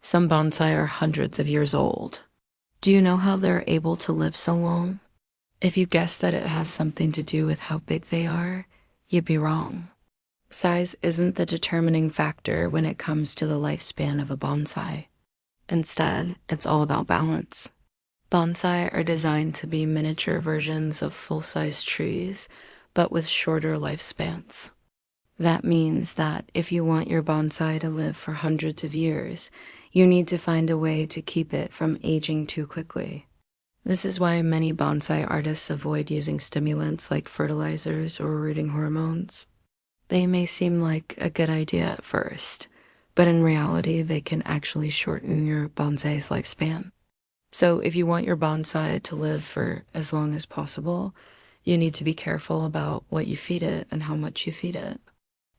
Some bonsai are hundreds of years old. Do you know how they're able to live so long? If you guess that it has something to do with how big they are, you'd be wrong. Size isn't the determining factor when it comes to the lifespan of a bonsai. Instead, it's all about balance. Bonsai are designed to be miniature versions of full-size trees, but with shorter lifespans. That means that if you want your bonsai to live for hundreds of years, you need to find a way to keep it from aging too quickly. This is why many bonsai artists avoid using stimulants like fertilizers or rooting hormones. They may seem like a good idea at first, but in reality, they can actually shorten your bonsai's lifespan. So if you want your bonsai to live for as long as possible, you need to be careful about what you feed it and how much you feed it.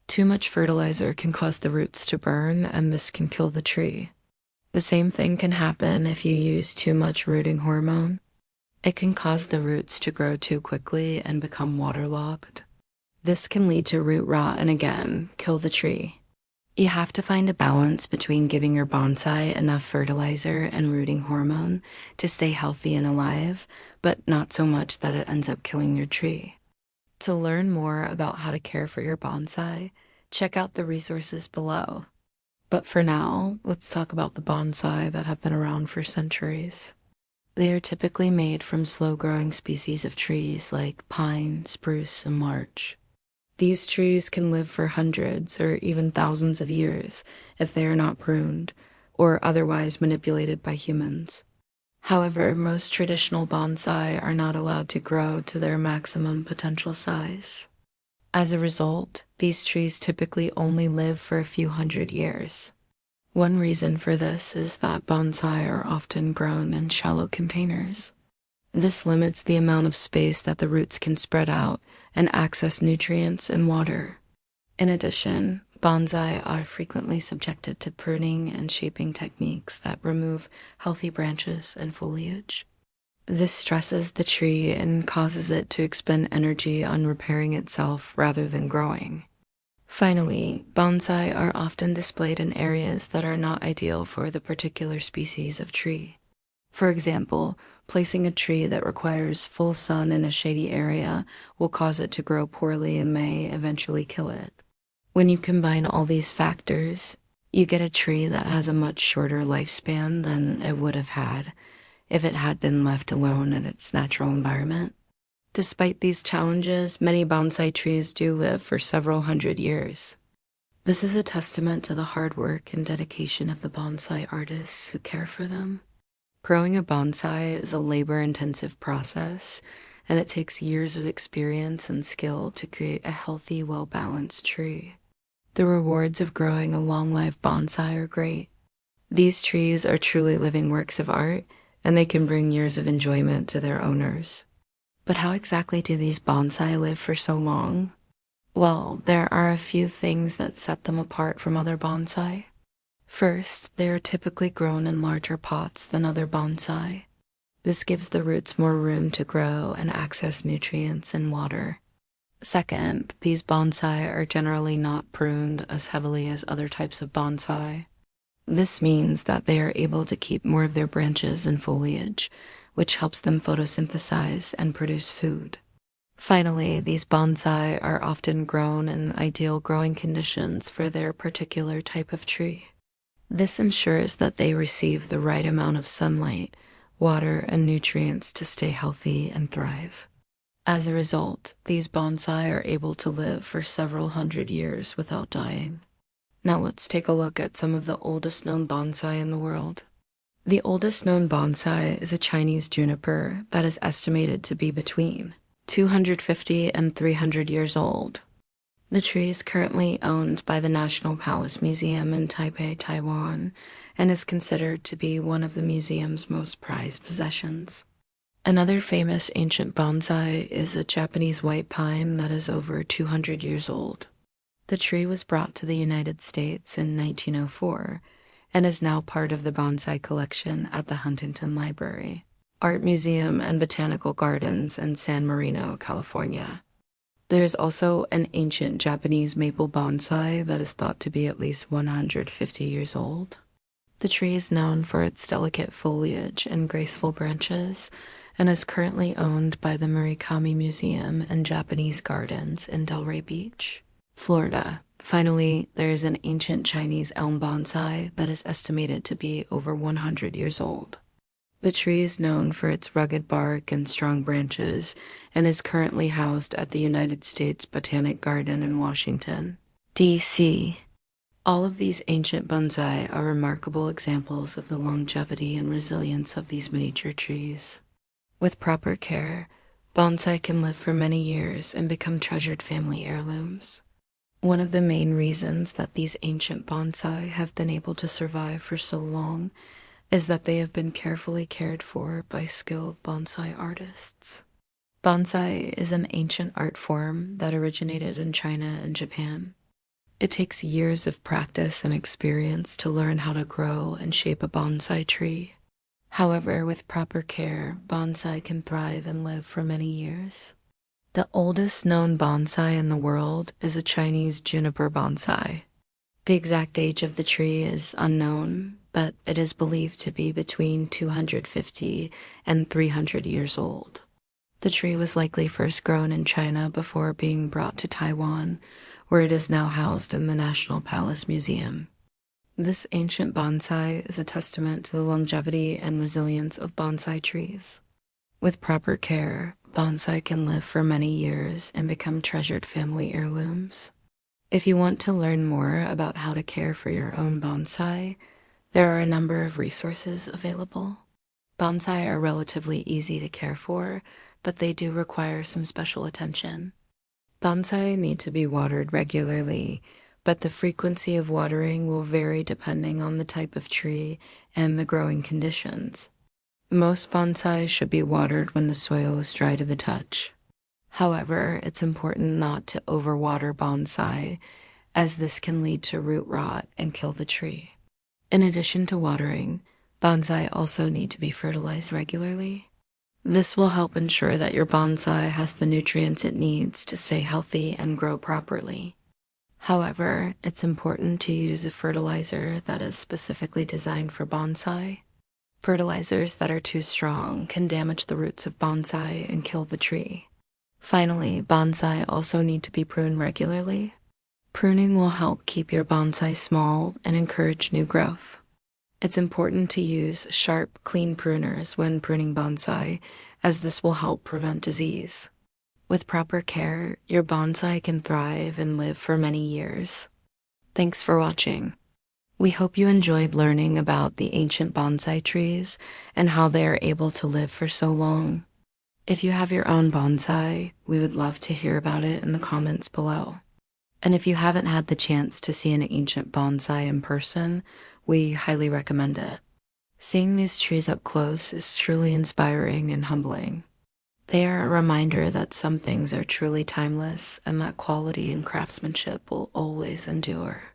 Too much fertilizer can cause the roots to burn, and this can kill the tree. The same thing can happen if you use too much rooting hormone. It can cause the roots to grow too quickly and become waterlogged. This can lead to root rot and again, kill the tree. You have to find a balance between giving your bonsai enough fertilizer and rooting hormone to stay healthy and alive, but not so much that it ends up killing your tree. To learn more about how to care for your bonsai, check out the resources below. But for now, let's talk about the bonsai that have been around for centuries. They are typically made from slow-growing species of trees like pine, spruce, and larch. These trees can live for hundreds or even thousands of years if they are not pruned or otherwise manipulated by humans. However, most traditional bonsai are not allowed to grow to their maximum potential size. As a result, these trees typically only live for a few hundred years. One reason for this is that bonsai are often grown in shallow containers. This limits the amount of space that the roots can spread out and access nutrients and water. In addition, bonsai are frequently subjected to pruning and shaping techniques that remove healthy branches and foliage. This stresses the tree and causes it to expend energy on repairing itself rather than growing. Finally, bonsai are often displayed in areas that are not ideal for the particular species of tree. For example, placing a tree that requires full sun in a shady area will cause it to grow poorly and may eventually kill it. When you combine all these factors, you get a tree that has a much shorter lifespan than it would have had if it had been left alone in its natural environment. Despite these challenges, many bonsai trees do live for several hundred years. This is a testament to the hard work and dedication of the bonsai artists who care for them. Growing a bonsai is a labor-intensive process, and it takes years of experience and skill to create a healthy, well-balanced tree. The rewards of growing a long-lived bonsai are great. These trees are truly living works of art, and they can bring years of enjoyment to their owners. But how exactly do these bonsai live for so long? Well, there are a few things that set them apart from other bonsai. First, they are typically grown in larger pots than other bonsai. This gives the roots more room to grow and access nutrients and water. Second, these bonsai are generally not pruned as heavily as other types of bonsai. This means that they are able to keep more of their branches and foliage, which helps them photosynthesize and produce food. Finally, these bonsai are often grown in ideal growing conditions for their particular type of tree. This ensures that they receive the right amount of sunlight, water, and nutrients to stay healthy and thrive. As a result, these bonsai are able to live for several hundred years without dying. Now let's take a look at some of the oldest known bonsai in the world. The oldest known bonsai is a Chinese juniper that is estimated to be between 250 and 300 years old. The tree is currently owned by the National Palace Museum in Taipei, Taiwan, and is considered to be one of the museum's most prized possessions. Another famous ancient bonsai is a Japanese white pine that is over 200 years old. The tree was brought to the United States in 1904 and is now part of the bonsai collection at the Huntington Library, Art Museum and Botanical Gardens in San Marino, California. There is also an ancient Japanese maple bonsai that is thought to be at least 150 years old. The tree is known for its delicate foliage and graceful branches and is currently owned by the Murakami Museum and Japanese Gardens in Delray Beach, Florida. Finally, there is an ancient Chinese elm bonsai that is estimated to be over 100 years old. The tree is known for its rugged bark and strong branches and is currently housed at the United States Botanic Garden in Washington, D.C. All of these ancient bonsai are remarkable examples of the longevity and resilience of these miniature trees. With proper care, bonsai can live for many years and become treasured family heirlooms. One of the main reasons that these ancient bonsai have been able to survive for so long is that they have been carefully cared for by skilled bonsai artists. Bonsai is an ancient art form that originated in China and Japan. It takes years of practice and experience to learn how to grow and shape a bonsai tree. However, with proper care, bonsai can thrive and live for many years. The oldest known bonsai in the world is a Chinese juniper bonsai. The exact age of the tree is unknown, but it is believed to be between 250 and 300 years old. The tree was likely first grown in China before being brought to Taiwan, where it is now housed in the National Palace Museum. This ancient bonsai is a testament to the longevity and resilience of bonsai trees. With proper care, bonsai can live for many years and become treasured family heirlooms. If you want to learn more about how to care for your own bonsai, there are a number of resources available. Bonsai are relatively easy to care for, but they do require some special attention. Bonsai need to be watered regularly, but the frequency of watering will vary depending on the type of tree and the growing conditions. Most bonsai should be watered when the soil is dry to the touch. However, it's important not to overwater bonsai, as this can lead to root rot and kill the tree. In addition to watering, bonsai also need to be fertilized regularly. This will help ensure that your bonsai has the nutrients it needs to stay healthy and grow properly. However, it's important to use a fertilizer that is specifically designed for bonsai. Fertilizers that are too strong can damage the roots of bonsai and kill the tree. Finally, bonsai also need to be pruned regularly. Pruning will help keep your bonsai small and encourage new growth. It's important to use sharp, clean pruners when pruning bonsai, as this will help prevent disease. With proper care, your bonsai can thrive and live for many years. Thanks for watching. We hope you enjoyed learning about the ancient bonsai trees and how they are able to live for so long. If you have your own bonsai, we would love to hear about it in the comments below. And if you haven't had the chance to see an ancient bonsai in person, we highly recommend it. Seeing these trees up close is truly inspiring and humbling. They are a reminder that some things are truly timeless and that quality and craftsmanship will always endure.